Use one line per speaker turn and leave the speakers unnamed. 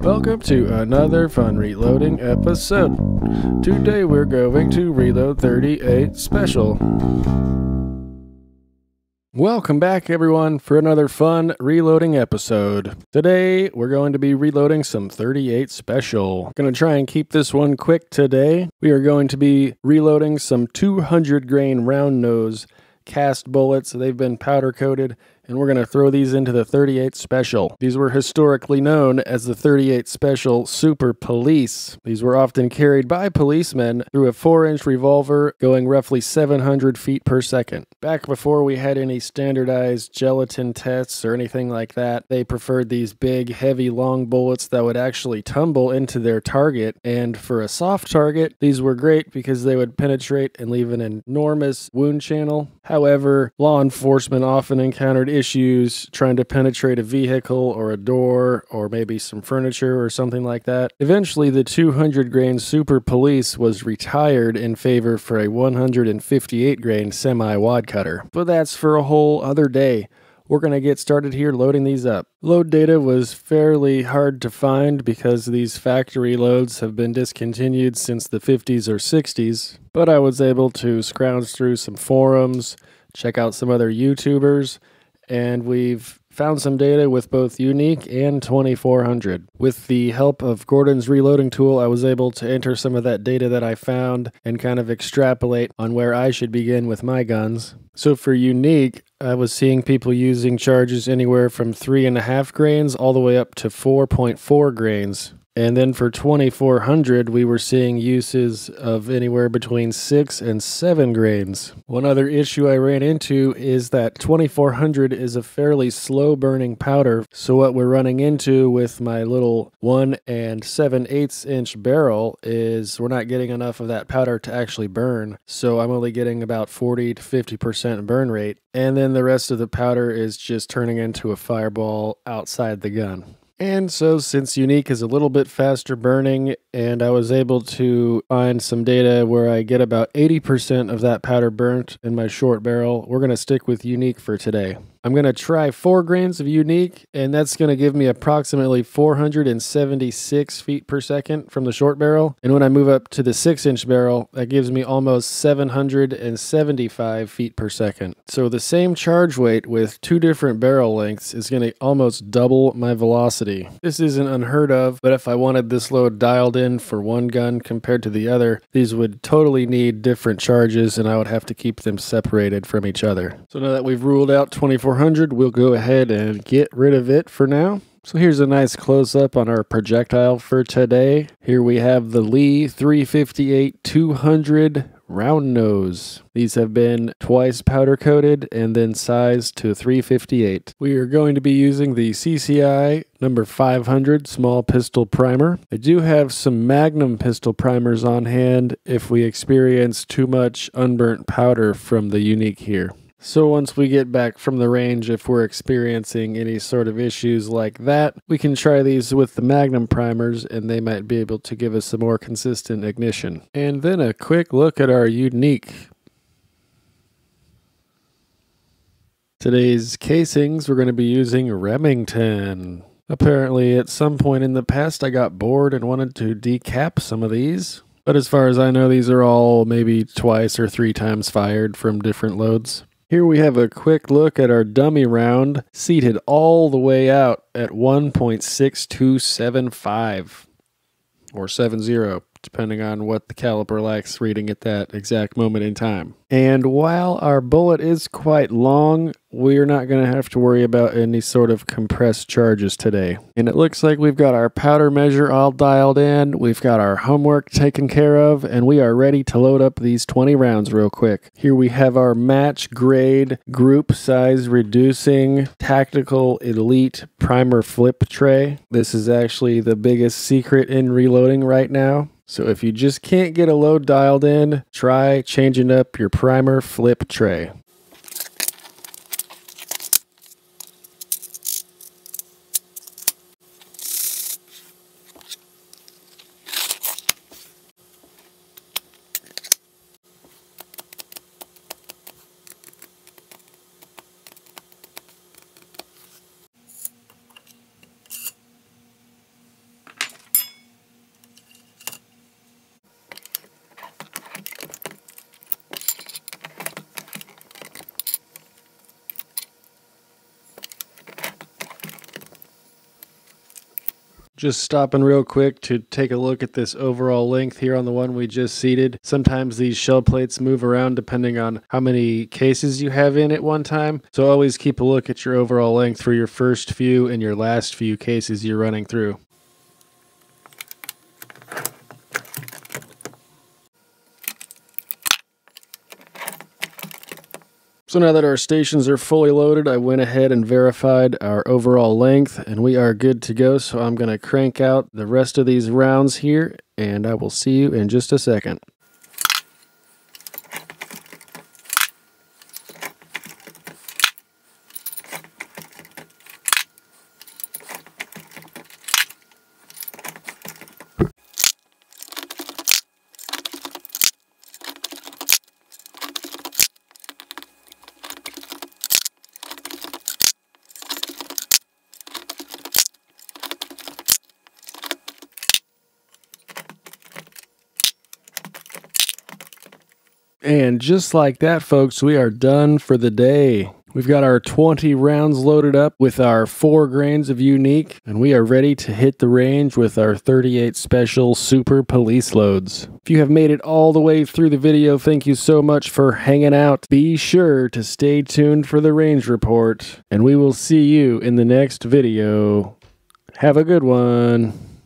Welcome to another fun reloading episode. Today we're going to reload 38 Special. Welcome back everyone for another fun reloading episode. Today we're going to be reloading some 38 Special. Gonna try and keep this one quick today. We are going to be reloading some 200 grain round nose cast bullets. They've been powder coated, and we're going to throw these into the 38 Special. These were historically known as the 38 Special Super Police. These were often carried by policemen through a 4-inch revolver going roughly 700 feet per second. Back before we had any standardized gelatin tests or anything like that, they preferred these big, heavy, long bullets that would actually tumble into their target. And for a soft target, these were great because they would penetrate and leave an enormous wound channel. However, law enforcement often encountered issues trying to penetrate a vehicle or a door or maybe some furniture or something like that. Eventually, the 200 grain Super Police was retired in favor for a 158 grain semi-wad cutter. But that's for a whole other day. We're going to get started here loading these up. Load data was fairly hard to find because these factory loads have been discontinued since the 50s or 60s, but I was able to scrounge through some forums, check out some other YouTubers, and we've found some data with both Unique and 2400. With the help of Gordon's reloading tool, I was able to enter some of that data that I found and kind of extrapolate on where I should begin with my guns. So for Unique, I was seeing people using charges anywhere from 3.5 grains all the way up to 4.4 grains. And then for 2400, we were seeing uses of anywhere between 6 and 7 grains. One other issue I ran into is that 2400 is a fairly slow burning powder. So what we're running into with my little 1 7/8 inch barrel is we're not getting enough of that powder to actually burn. So I'm only getting about 40 to 50% burn rate. And then the rest of the powder is just turning into a fireball outside the gun. And so since Unique is a little bit faster burning, and I was able to find some data where I get about 80% of that powder burnt in my short barrel, we're going to stick with Unique for today. I'm going to try 4 grains of Unique, and that's going to give me approximately 476 feet per second from the short barrel. And when I move up to the 6-inch barrel, that gives me almost 775 feet per second. So the same charge weight with 2 different barrel lengths is going to almost double my velocity. This isn't unheard of, but if I wanted this load dialed in for one gun compared to the other, these would totally need different charges, and I would have to keep them separated from each other. So now that we've ruled out 2400, we'll go ahead and get rid of it for now. So here's a nice close-up on our projectile for today. Here we have the Lee 358-200 round nose. These have been twice powder coated and then sized to 358. We are going to be using the CCI number 500 small pistol primer. I do have some Magnum pistol primers on hand if we experience too much unburnt powder from the Unique here. So once we get back from the range, if we're experiencing any sort of issues like that, we can try these with the Magnum primers and they might be able to give us a more consistent ignition. And then a quick look at our Unique. Today's casings, we're going to be using Remington. Apparently at some point in the past I got bored and wanted to decap some of these. But as far as I know, these are all maybe twice or 3 times fired from different loads. Here we have a quick look at our dummy round, seated all the way out at 1.6275 or 70, depending on what the caliper likes reading at that exact moment in time. And while our bullet is quite long, we're not going to have to worry about any sort of compressed charges today. And it looks like we've got our powder measure all dialed in, we've got our homework taken care of, and we are ready to load up these 20 rounds real quick. Here we have our match grade group size reducing tactical elite primer flip tray. This is actually the biggest secret in reloading right now. So if you just can't get a load dialed in, try changing up your primer flip tray. Just stopping real quick to take a look at this overall length here on the one we just seated. Sometimes these shell plates move around depending on how many cases you have in at one time. So always keep a look at your overall length for your first few and your last few cases you're running through. So now that our stations are fully loaded, I went ahead and verified our overall length, and we are good to go. So I'm going to crank out the rest of these rounds here, and I will see you in just a second. And just like that, folks, we are done for the day. We've got our 20 rounds loaded up with our 4 grains of unique, and we are ready to hit the range with our 38 special super police loads. If you have made it all the way through the video, thank you so much for hanging out. Be sure to stay tuned for the range report, and we will see you in the next video. Have a good one.